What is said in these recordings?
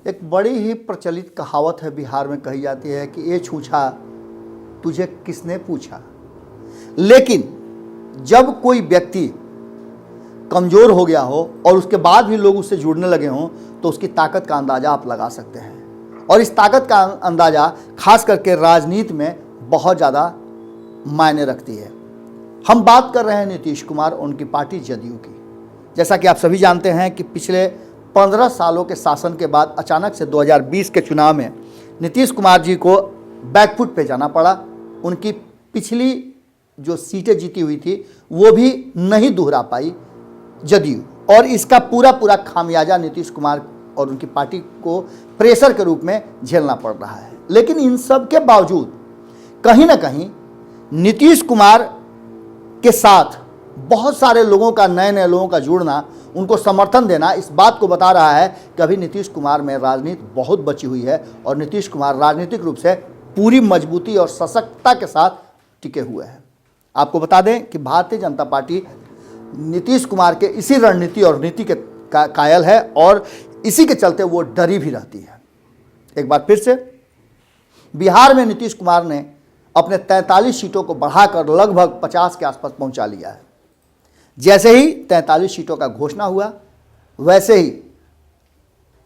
एक बड़ी ही प्रचलित कहावत है बिहार में, कही जाती है कि ये छूछा तुझे किसने पूछा। लेकिन जब कोई व्यक्ति कमज़ोर हो गया हो और उसके बाद भी लोग उससे जुड़ने लगे हों तो उसकी ताकत का अंदाज़ा आप लगा सकते हैं। और इस ताकत का अंदाज़ा खास करके राजनीति में बहुत ज़्यादा मायने रखती है। हम बात कर रहे हैं नीतीश कुमार और उनकी पार्टी जदयू की। जैसा कि आप सभी जानते हैं कि पिछले 15 सालों के शासन के बाद अचानक से 2020 के चुनाव में नीतीश कुमार जी को बैकफुट पे जाना पड़ा। उनकी पिछली जो सीटें जीती हुई थी वो भी नहीं दोहरा पाई जदयू, और इसका पूरा खामियाजा नीतीश कुमार और उनकी पार्टी को प्रेशर के रूप में झेलना पड़ रहा है। लेकिन इन सब के बावजूद कहीं ना कहीं नीतीश कुमार के साथ बहुत सारे लोगों का, नए लोगों का जुड़ना, उनको समर्थन देना इस बात को बता रहा है कि अभी नीतीश कुमार में राजनीति बहुत बची हुई है और नीतीश कुमार राजनीतिक रूप से पूरी मजबूती और सशक्तता के साथ टिके हुए हैं। आपको बता दें कि भारतीय जनता पार्टी नीतीश कुमार के इसी रणनीति और नीति के कायल है और इसी के चलते वो डरी भी रहती है। एक बार फिर से बिहार में नीतीश कुमार ने अपने 43 सीटों को बढ़ाकर लगभग 50 के आसपास पहुंचा लिया है। जैसे ही 43 सीटों का घोषणा हुआ वैसे ही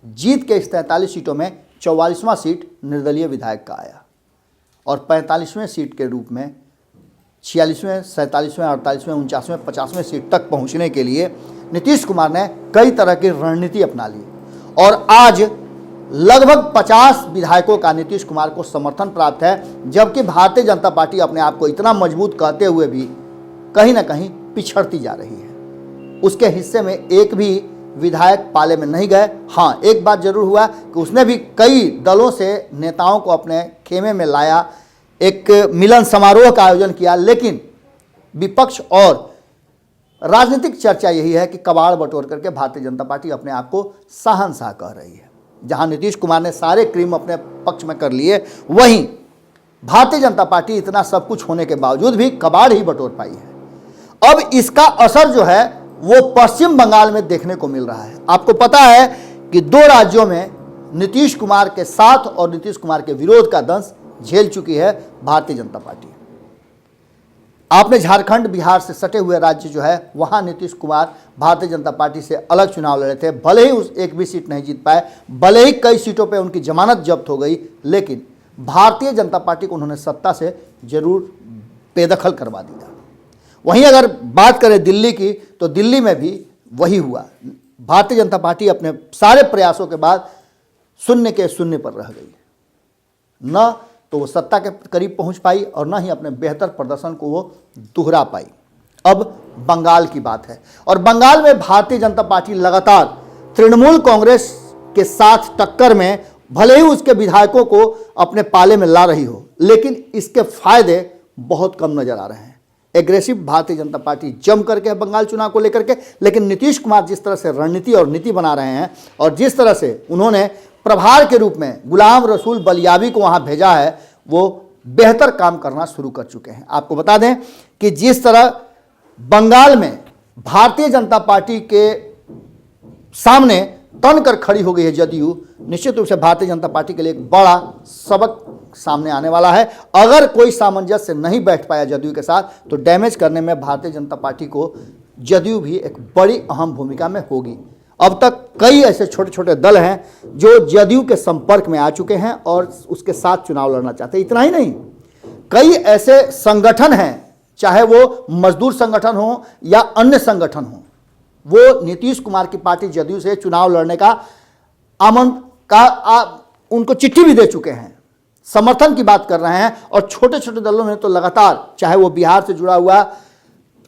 जीत के इस 43 सीटों में 44वां सीट निर्दलीय विधायक का आया और 45वें सीट के रूप में 46वें, 47वें, 48वें, 49वें, 50वें सीट तक पहुंचने के लिए नीतीश कुमार ने कई तरह की रणनीति अपना ली और आज लगभग 50 विधायकों का नीतीश कुमार को समर्थन प्राप्त है। जबकि भारतीय जनता पार्टी अपने आप को इतना मजबूत कहते हुए भी कहीं ना कहीं पिछड़ती जा रही है। उसके हिस्से में एक भी विधायक पाले में नहीं गए। हाँ, एक बात जरूर हुआ कि उसने भी कई दलों से नेताओं को अपने खेमे में लाया, एक मिलन समारोह का आयोजन किया। लेकिन विपक्ष और राजनीतिक चर्चा यही है कि कबाड़ बटोर करके भारतीय जनता पार्टी अपने आप को शहंशाह कह रही है। जहां नीतीश कुमार ने सारे क्रीम अपने पक्ष में कर लिए, वहीं भारतीय जनता पार्टी इतना सब कुछ होने के बावजूद भी कबाड़ ही बटोर पाई है। अब इसका असर जो है वो पश्चिम बंगाल में देखने को मिल रहा है। आपको पता है कि 2 राज्यों में नीतीश कुमार के साथ और नीतीश कुमार के विरोध का दंश झेल चुकी है भारतीय जनता पार्टी। आपने झारखंड, बिहार से सटे हुए राज्य जो है वहां नीतीश कुमार भारतीय जनता पार्टी से अलग चुनाव लड़े थे। भले ही उस एक भी सीट नहीं जीत पाए, भले ही कई सीटों पे उनकी जमानत जब्त हो गई, लेकिन भारतीय जनता पार्टी को उन्होंने सत्ता से जरूर बेदखल करवा दिया। वहीं अगर बात करें दिल्ली की, तो दिल्ली में भी वही हुआ। भारतीय जनता पार्टी अपने सारे प्रयासों के बाद शून्य के शून्य पर रह गई। न तो वो सत्ता के करीब पहुंच पाई और न ही अपने बेहतर प्रदर्शन को वो दोहरा पाई। अब बंगाल की बात है और बंगाल में भारतीय जनता पार्टी लगातार तृणमूल कांग्रेस के साथ टक्कर में भले ही उसके विधायकों को अपने पाले में ला रही हो, लेकिन इसके फायदे बहुत कम नजर आ रहे हैं। एग्रेसिव भारतीय जनता पार्टी जम करके है बंगाल चुनाव को लेकर के, लेकिन नीतीश कुमार जिस तरह से रणनीति और नीति बना रहे हैं और जिस तरह से उन्होंने प्रभार के रूप में गुलाम रसूल बलियावी को वहां भेजा है, वो बेहतर काम करना शुरू कर चुके हैं। आपको बता दें कि जिस तरह बंगाल में भारतीय जनता पार्टी के सामने तन कर खड़ी हो गई है जदयू, निश्चित रूप से भारतीय जनता पार्टी के लिए एक बड़ा सबक सामने आने वाला है। अगर कोई सामंजस्य नहीं बैठ पाया जदयू के साथ तो डैमेज करने में भारतीय जनता पार्टी को जदयू भी एक बड़ी अहम भूमिका में होगी। अब तक कई ऐसे छोटे छोटे दल हैं जो जदयू के संपर्क में आ चुके हैं और उसके साथ चुनाव लड़ना चाहते हैं। इतना ही नहीं, कई ऐसे संगठन हैं, चाहे वो मजदूर संगठन हो या अन्य संगठन हो, वो नीतीश कुमार की पार्टी जदयू से चुनाव लड़ने का उनको चिट्ठी भी दे चुके हैं, समर्थन की बात कर रहे हैं। और छोटे छोटे दलों में तो लगातार, चाहे वो बिहार से जुड़ा हुआ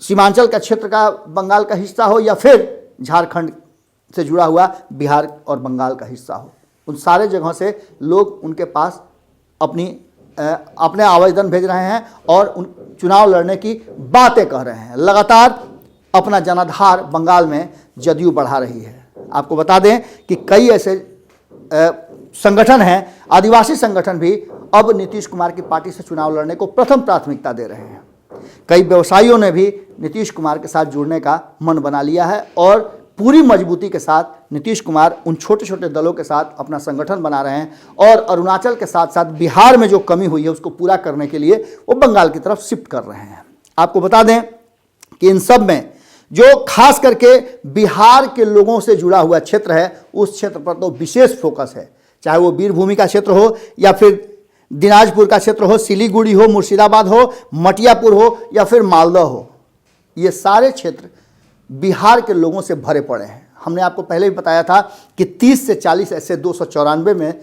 सीमांचल का क्षेत्र का बंगाल का हिस्सा हो या फिर झारखंड से जुड़ा हुआ बिहार और बंगाल का हिस्सा हो, उन सारे जगहों से लोग उनके पास अपने आवेदन भेज रहे हैं और उन चुनाव लड़ने की बातें कह रहे हैं। लगातार अपना जनाधार बंगाल में जदयू बढ़ा रही है। आपको बता दें कि कई ऐसे संगठन हैं, आदिवासी संगठन भी अब नीतीश कुमार की पार्टी से चुनाव लड़ने को प्रथम प्राथमिकता दे रहे हैं। कई व्यवसायियों ने भी नीतीश कुमार के साथ जुड़ने का मन बना लिया है और पूरी मजबूती के साथ नीतीश कुमार उन छोटे छोटे दलों के साथ अपना संगठन बना रहे हैं और अरुणाचल के साथ साथ बिहार में जो कमी हुई है उसको पूरा करने के लिए वो बंगाल की तरफ शिफ्ट कर रहे हैं। आपको बता दें कि इन सब में जो खास करके बिहार के लोगों से जुड़ा हुआ क्षेत्र है उस क्षेत्र पर तो विशेष फोकस है, चाहे वो वीरभूमि का क्षेत्र हो या फिर दिनाजपुर का क्षेत्र हो, सिलीगुड़ी हो, मुर्शिदाबाद हो, मटियापुर हो या फिर मालदा हो। ये सारे क्षेत्र बिहार के लोगों से भरे पड़े हैं। हमने आपको पहले भी बताया था कि 30 से 40 ऐसे 294 में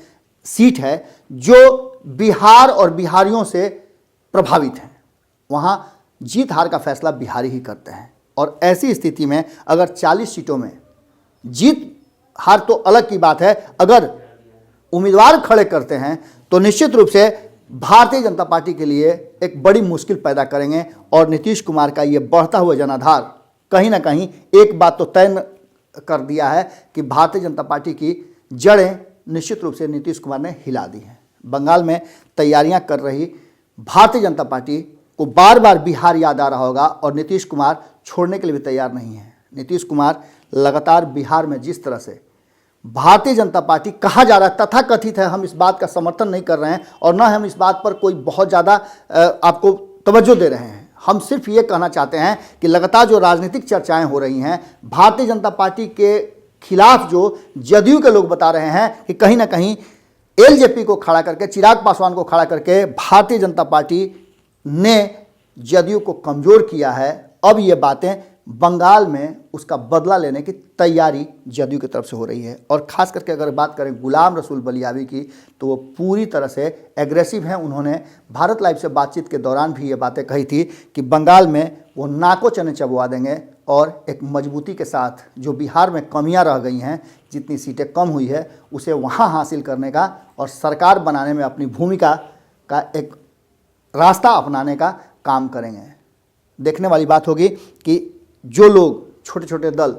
सीट है जो बिहार और बिहारियों से प्रभावित हैं। वहाँ जीत हार का फैसला बिहारी ही करते हैं और ऐसी स्थिति में अगर 40 सीटों में जीत हार तो अलग की बात है, अगर उम्मीदवार खड़े करते हैं तो निश्चित रूप से भारतीय जनता पार्टी के लिए एक बड़ी मुश्किल पैदा करेंगे। और नीतीश कुमार का ये बढ़ता हुआ जनाधार कहीं ना कहीं एक बात तो तय कर दिया है कि भारतीय जनता पार्टी की जड़ें निश्चित रूप से नीतीश कुमार ने हिला दी हैं। बंगाल में तैयारियां कर रही भारतीय जनता पार्टी को बार बार बिहार याद आ रहा होगा और नीतीश कुमार छोड़ने के लिए भी तैयार नहीं है। नीतीश कुमार लगातार बिहार में जिस तरह से भारतीय जनता पार्टी कहा जा रहा है, तथा कथित है, हम इस बात का समर्थन नहीं कर रहे हैं और न हम इस बात पर कोई बहुत ज़्यादा आपको तवज्जो दे रहे हैं। हम सिर्फ ये कहना चाहते हैं कि लगातार जो राजनीतिक चर्चाएं हो रही हैं भारतीय जनता पार्टी के खिलाफ, जो जदयू के लोग बता रहे हैं कि कहीं ना कहीं एलजेपी को खड़ा करके, चिराग पासवान को खड़ा करके भारतीय जनता पार्टी ने जदयू को कमज़ोर किया है। अब ये बातें बंगाल में उसका बदला लेने की तैयारी जदयू की तरफ से हो रही है। और ख़ास करके अगर बात करें गुलाम रसूल बलियावी की तो वो पूरी तरह से एग्रेसिव हैं। उन्होंने भारत लाइव से बातचीत के दौरान भी ये बातें कही थी कि बंगाल में वो नाको चने चबवा देंगे और एक मजबूती के साथ जो बिहार में कमियां रह गई हैं, जितनी सीटें कम हुई है, उसे वहाँ हासिल करने का और सरकार बनाने में अपनी भूमिका का एक रास्ता अपनाने का काम करेंगे। देखने वाली बात होगी कि जो लोग छोटे छोटे दल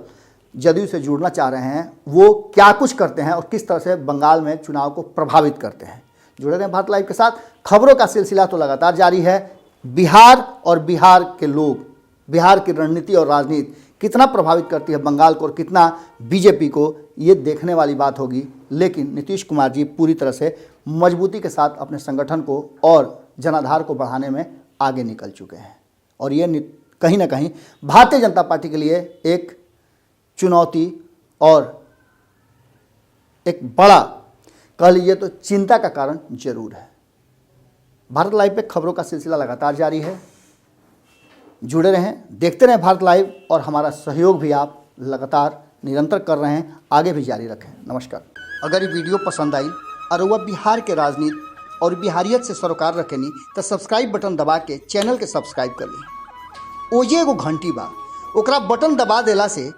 जदयू से जुड़ना चाह रहे हैं वो क्या कुछ करते हैं और किस तरह से बंगाल में चुनाव को प्रभावित करते हैं। जुड़े रहें भारत लाइव के साथ। खबरों का सिलसिला तो लगातार जारी है। बिहार और बिहार के लोग, बिहार की रणनीति और राजनीति कितना प्रभावित करती है बंगाल को और कितना बीजेपी को, ये देखने वाली बात होगी। लेकिन नीतीश कुमार जी पूरी तरह से मजबूती के साथ अपने संगठन को और जनाधार को बढ़ाने में आगे निकल चुके हैं और ये कहीं ना कहीं भारतीय जनता पार्टी के लिए एक चुनौती और एक बड़ा, कह लीजिए तो चिंता का कारण जरूर है। भारत लाइव पे खबरों का सिलसिला लगातार जारी है। जुड़े रहें, देखते रहें भारत लाइव और हमारा सहयोग भी आप लगातार निरंतर कर रहे हैं, आगे भी जारी रखें। नमस्कार। अगर ये वीडियो पसंद आई और वह बिहार के राजनीति और बिहारियत से सरोकार रखेनी तो सब्सक्राइब बटन दबा के चैनल के सब्सक्राइब कर ली। ओजे एगो घंटी बा, ओकरा बटन दबा देला से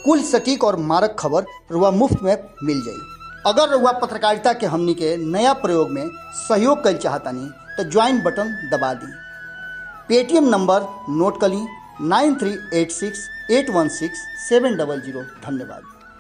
कुल सटीक और मारक खबर रुआ मुफ्त में मिल जाई। अगर रुआ पत्रकारिता के हमनी के नया प्रयोग में सहयोग कर चाहतानी तो ज्वाइन बटन दबा दी। पेटीएम नंबर नोट कर ली 9386816700। धन्यवाद।